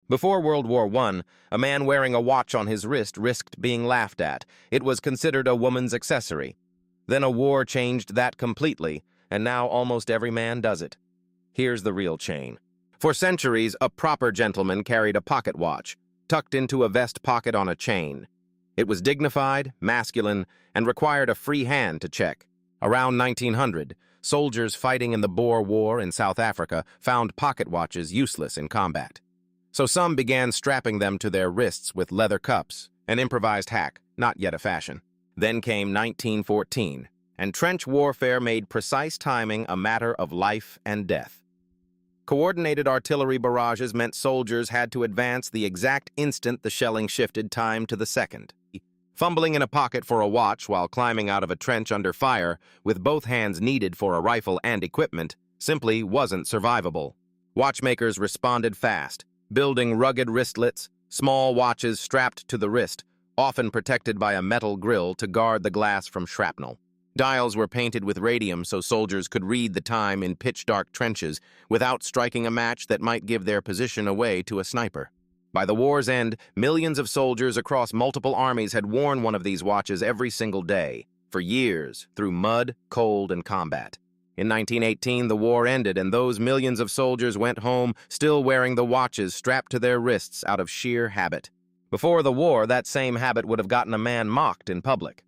Before World War I, a man wearing a watch on his wrist risked being laughed at. It was considered a woman's accessory. Then a war changed that completely, and now almost every man does it. Here's the real chain. For centuries, a proper gentleman carried a pocket watch, tucked into a vest pocket on a chain. It was dignified, masculine, and required a free hand to check. Around 1900, soldiers fighting in the Boer War in South Africa found pocket watches useless in combat. So some began strapping them to their wrists with leather cups, an improvised hack, not yet a fashion. Then came 1914, and trench warfare made precise timing a matter of life and death. Coordinated artillery barrages meant soldiers had to advance the exact instant the shelling shifted time to the second. Fumbling in a pocket for a watch while climbing out of a trench under fire, with both hands needed for a rifle and equipment, simply wasn't survivable. Watchmakers responded fast, building rugged wristlets, small watches strapped to the wrist, often protected by a metal grill to guard the glass from shrapnel. Dials were painted with radium so soldiers could read the time in pitch-dark trenches without striking a match that might give their position away to a sniper. By the war's end, millions of soldiers across multiple armies had worn one of these watches every single day, for years, through mud, cold, and combat. In 1918, the war ended, and those millions of soldiers went home still wearing the watches strapped to their wrists out of sheer habit. Before the war, that same habit would have gotten a man mocked in public.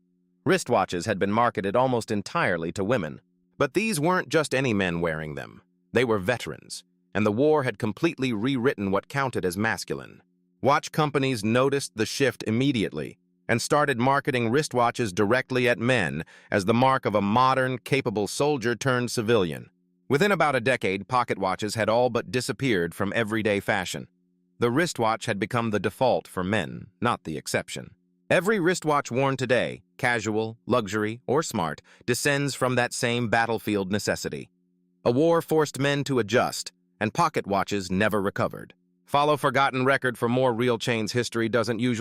Wristwatches had been marketed almost entirely to women. But these weren't just any men wearing them. They were veterans, and the war had completely rewritten what counted as masculine. Watch companies noticed the shift immediately and started marketing wristwatches directly at men as the mark of a modern, capable soldier turned civilian. Within about a decade, pocket watches had all but disappeared from everyday fashion. The wristwatch had become the default for men, not the exception. Every wristwatch worn today, casual, luxury, or smart, descends from that same battlefield necessity. A war forced men to adjust, and pocket watches never recovered. Follow Forgotten Record for more Real Chains history doesn't usually